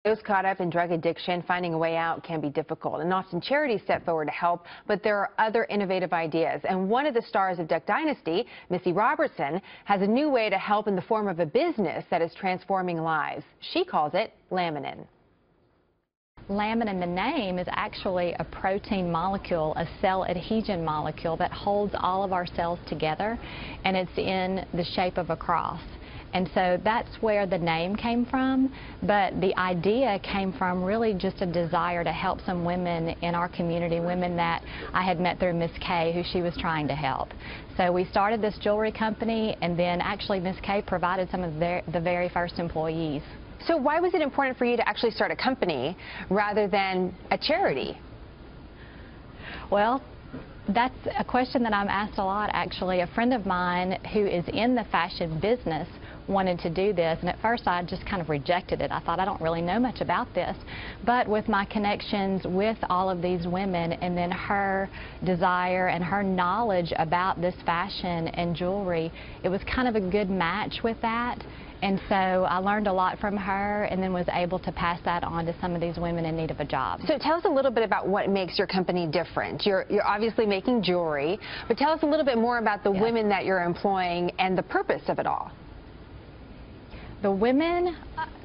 Those caught up in drug addiction, finding a way out can be difficult, and often charities step forward to help, but there are other innovative ideas. And one of the stars of Dynasty, Missy Robertson, has a new way to help in the form of a business that is transforming lives. She calls it laminin. Laminin, the name, is actually a protein molecule, a cell adhesion molecule that holds all of our cells together, and it's in the shape of a cross. And so that's where the name came from, but the idea came from really just a desire to help some women in our community, women that I had met through Miss Kay, who she was trying to help. So we started this jewelry company, and then actually Miss Kay provided some of the very first employees. So why was it important for you to actually start a company rather than a charity? Well, that's a question that I'm asked a lot, actually. A friend of mine who is in the fashion business wanted to do this, and at first I just kind of rejected it. I thought, I don't really know much about this, but with my connections with all of these women, and then her desire and her knowledge about this fashion and jewelry, it was kind of a good match with that. And so I learned a lot from her, and then was able to pass that on to some of these women in need of a job. So tell us a little bit about what makes your company different. You're obviously making jewelry, but tell us a little bit more about the women that you're employing and the purpose of it all. The women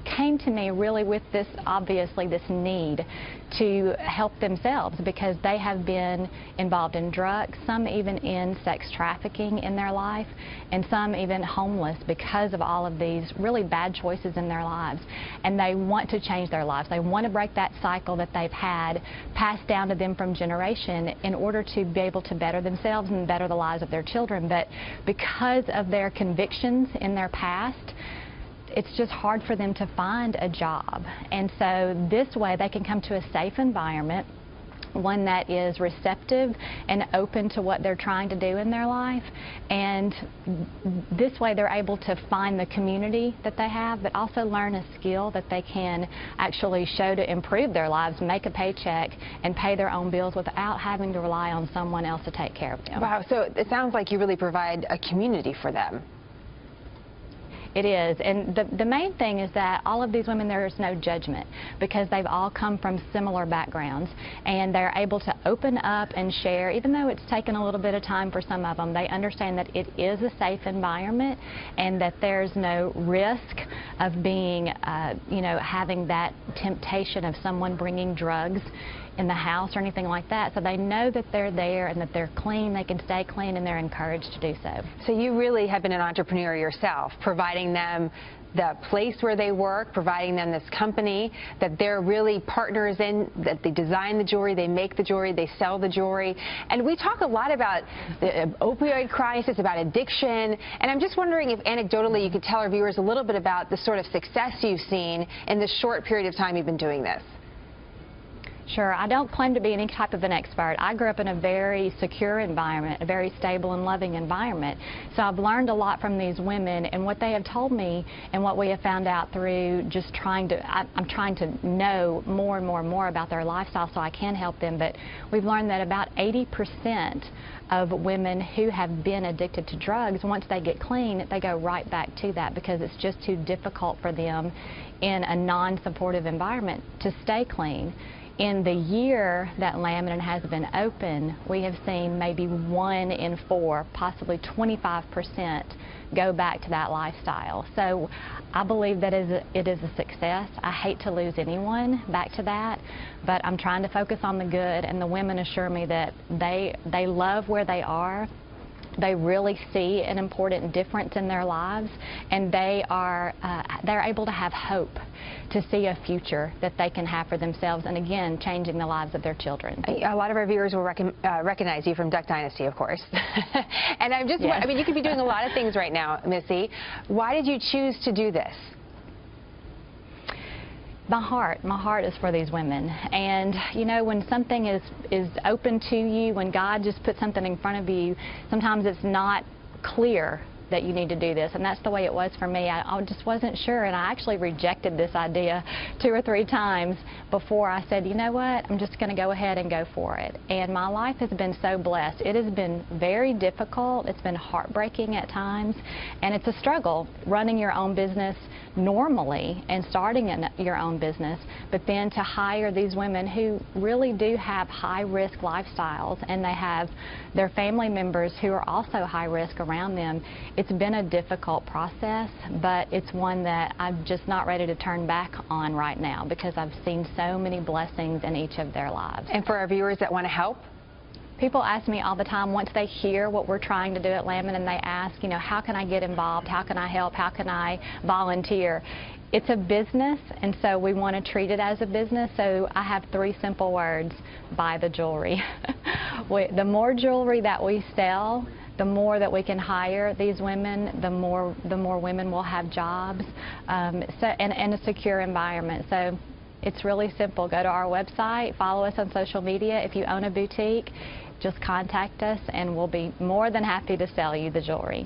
came to me really with this, obviously, this need to help themselves because they have been involved in drugs, some even in sex trafficking in their life, and some even homeless because of all of these really bad choices in their lives. And they want to change their lives. They want to break that cycle that they've had passed down to them from generation in order to be able to better themselves and better the lives of their children. But because of their convictions in their past, it's just hard for them to find a job. And so this way they can come to a safe environment, one that is receptive and open to what they're trying to do in their life. And this way they're able to find the community that they have, but also learn a skill that they can actually show to improve their lives, make a paycheck, and pay their own bills without having to rely on someone else to take care of them. Wow, so it sounds like you really provide a community for them. It is, and the main thing is that all of these women, there is no judgment because they've all come from similar backgrounds, and they're able to open up and share. Even though it's taken a little bit of time for some of them, they understand that it is a safe environment and that there's no risk of being, you know, having that temptation of someone bringing drugs in the house or anything like that. So they know that they're there and that they're clean, they can stay clean, and they're encouraged to do so. So you really have been an entrepreneur yourself, providing them the place where they work, providing them this company that they're really partners in, that they design the jewelry, they make the jewelry, they sell the jewelry. And we talk a lot about the opioid crisis, about addiction, and I'm just wondering if anecdotally you could tell our viewers a little bit about the sort of success you've seen in the short period of time you've been doing this. Sure. I don't claim to be any type of an expert. I grew up in a very secure environment, a very stable and loving environment. So I've learned a lot from these women, and what they have told me and what we have found out through just I'm trying to know more and more about their lifestyle so I can help them. But we've learned that about 80% of women who have been addicted to drugs, once they get clean, they go right back to that because it's just too difficult for them in a non-supportive environment to stay clean. In the year that Laminin has been open, we have seen maybe 1 in 4, possibly 25% go back to that lifestyle. So I believe that it is a success. I hate to lose anyone back to that, but I'm trying to focus on the good, and the women assure me that they love where they are. They really see an important difference in their lives, and they're able to have hope to see a future that they can have for themselves, and again, changing the lives of their children. A lot of our viewers will recognize you from Dynasty, of course. And I'm just, I mean, you could be doing a lot of things right now, Missy. Why did you choose to do this? My heart is for these women, and you know, when something is open to you, when God just puts something in front of you, sometimes it's not clear that you need to do this. And that's the way it was for me. I just wasn't sure, and I actually rejected this idea 2 or 3 times before I said, you know what, I'm just going to go ahead and go for it. And my life has been so blessed. It has been very difficult. It's been heartbreaking at times, and it's a struggle running your own business normally and starting your own business, but then to hire these women who really do have high-risk lifestyles, and they have their family members who are also high risk around them. It's been a difficult process, but it's one that I'm just not ready to turn back on right now because I've seen so many blessings in each of their lives. And for our viewers that want to help? People ask me all the time, once they hear what we're trying to do at Lamon, and they ask, you know, how can I get involved? How can I help? How can I volunteer? It's a business, and so we want to treat it as a business. So I have 3 simple words: buy the jewelry. The more jewelry that we sell, the more that we can hire these women, the more women will have jobs, and a secure environment. So it's really simple. Go to our website, follow us on social media. If you own a boutique, just contact us and we'll be more than happy to sell you the jewelry.